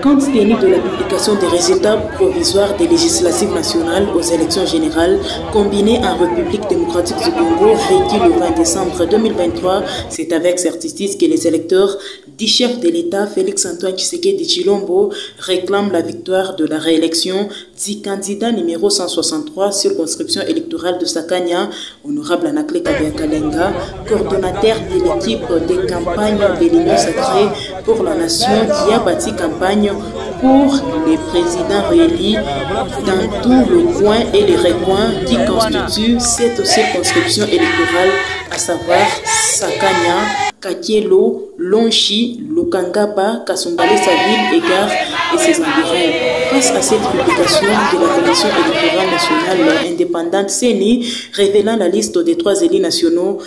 Compte tenu de la publication des résultats provisoires des législatives nationales aux élections générales combinées en République démocratique du Congo, vécues le 20 décembre 2023, c'est avec certitude que les électeurs du chef de l'État, Félix-Antoine Tshisekedi Tshilombo, réclament la victoire de la réélection du candidat numéro 163, circonscription électorale de Sakanya, honorable Anakle Kabea-Kalenga, coordonnateur de l'équipe de campagne de l'Union sacrée pour la nation qui a bâti campagne pour les présidents réélus dans tout le coin et les recoins qui constituent cette circonscription électorale, à savoir Sakanya, Kakielo, Lonchi, Lukangaba, Kasumbalesa-Ville, Égard et ses environs. Face à cette publication de la Commission électorale nationale indépendante CENI révélant la liste des 3 élus nationaux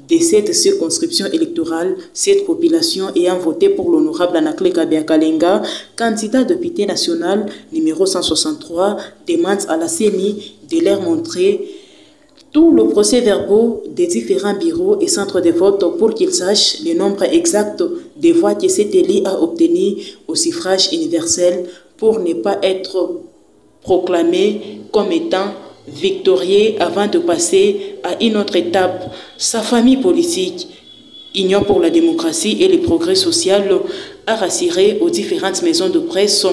de cette circonscription électorale, cette population ayant voté pour l'honorable Anakle Kabea-Kalenga, candidat député national numéro 163, demande à la CENI de leur montrer tout le procès-verbaux des différents bureaux et centres de vote pour qu'ils sachent le nombre exact des voix que cet élu a obtenu au suffrage universel pour ne pas être proclamé comme étant victorieux avant de passer à une autre étape. Sa famille politique, Union pour la démocratie et le progrès social, a rassuré aux différentes maisons de presse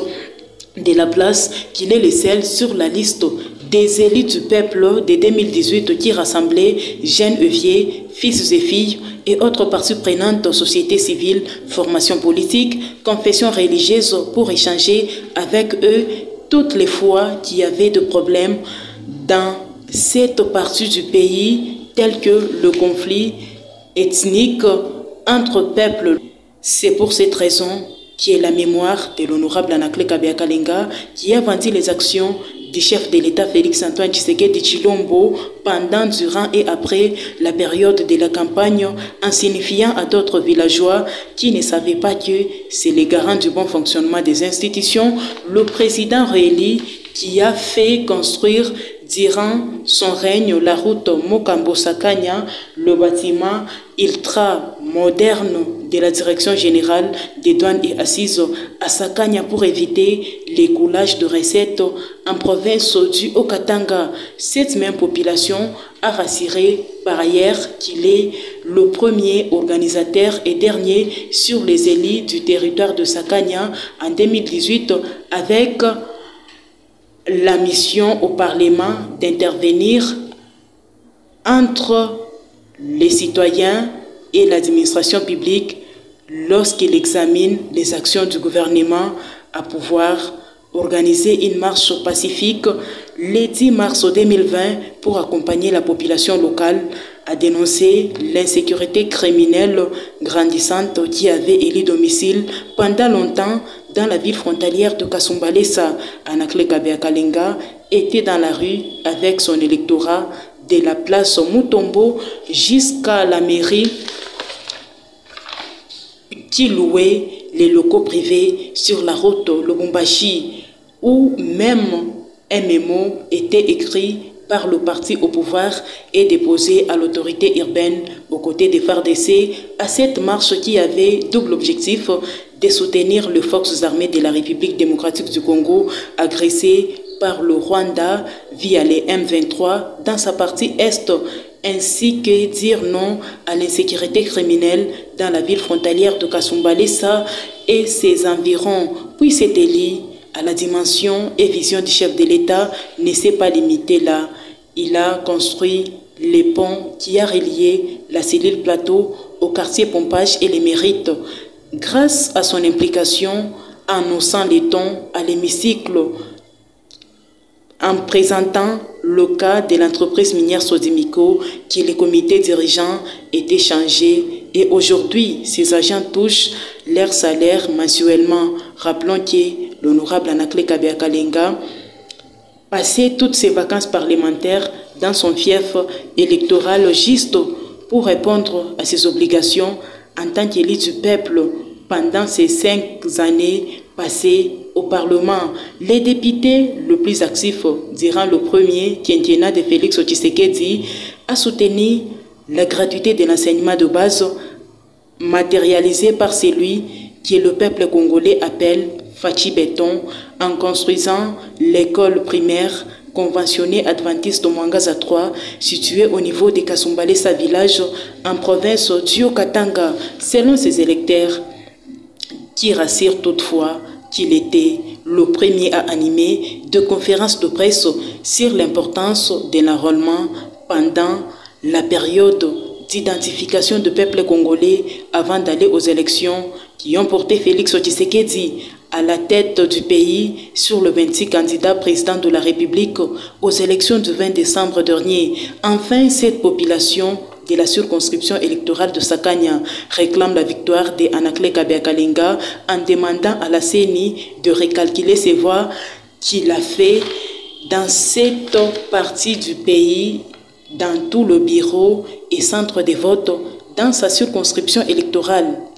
de la place qu'il est le seul sur la liste des élus du peuple de 2018 qui rassemblait jeunes et vieux, fils et filles et autres parties prenantes, société civile, formation politique, confession religieuse pour échanger avec eux toutes les fois qu'il y avait de problèmes dans cette partie du pays, tels que le conflit ethnique entre peuples. C'est pour cette raison qui est la mémoire de l'honorable Anakle Kabea-Kalenga qui a vendu les actions du chef de l'État Félix-Antoine Tshisekedi Tshilombo pendant, durant et après la période de la campagne, en signifiant à d'autres villageois qui ne savaient pas que c'est le garant du bon fonctionnement des institutions, le président réélu qui a fait construire durant son règne la route Mokambo-Sakanya, le bâtiment ultra moderne de la Direction générale des douanes et assises à Sakanya pour éviter l'écoulage de recettes en province du Haut-Katanga. Cette même population a rassuré par ailleurs qu'il est le premier organisateur et dernier sur les élus du territoire de Sakanya en 2018 avec la mission au Parlement d'intervenir entre les citoyens et l'administration publique lorsqu'il examine les actions du gouvernement à pouvoir organiser une marche pacifique le 10 mars 2020 pour accompagner la population locale à dénoncer l'insécurité criminelle grandissante qui avait élu domicile pendant longtemps dans la ville frontalière de Kasumbalesa. Anakle Kabea-Kalenga était dans la rue avec son électorat de la place Mutombo jusqu'à la mairie qui louait les locaux privés sur la route Lubumbashi, où même un mémo était écrit par le parti au pouvoir et déposé à l'autorité urbaine aux côtés des FARDC à cette marche qui avait double objectif de soutenir les forces armées de la République démocratique du Congo agressées par le Rwanda via les M23 dans sa partie est, ainsi que dire non à l'insécurité criminelle dans la ville frontalière de Kasumbalesa et ses environs. Puis cet élu à la dimension et vision du chef de l'État ne s'est pas limité là. Il a construit les ponts qui a relié la cellule plateau au quartier Pompage et les Mérites. Grâce à son implication en haussant les tons à l'hémicycle, en présentant le cas de l'entreprise minière Sodimico, qui le comité dirigeant était changé et aujourd'hui, ces agents touchent leur salaire mensuellement. Rappelons que l'honorable Anakle Kabea-Kalenga passait toutes ses vacances parlementaires dans son fief électoral juste pour répondre à ses obligations en tant qu'élu du peuple pendant ces 5 années passées au Parlement. Les députés le plus actifs durant le premier quinquennat de Félix Tshisekedi a soutenu la gratuité de l'enseignement de base matérialisée par celui que le peuple congolais appelle Fachi Béton en construisant l'école primaire conventionnée adventiste de Mwangaza 3, située au niveau de Kasumbalesa village en province du Haut-Katanga, selon ses électeurs, qui rassurent toutefois qu'il était le premier à animer deux conférences de presse sur l'importance de l'enrôlement pendant la période d'identification du peuple congolais avant d'aller aux élections qui ont porté Félix Tshisekedi à la tête du pays sur le 26 candidat président de la République aux élections du 20 décembre dernier. Enfin, cette population de la circonscription électorale de Sakanya réclame la victoire de Anakle Kabeakalenga en demandant à la CENI de recalculer ses voix qu'il a fait dans cette partie du pays, dans tout le bureau et centre de vote dans sa circonscription électorale.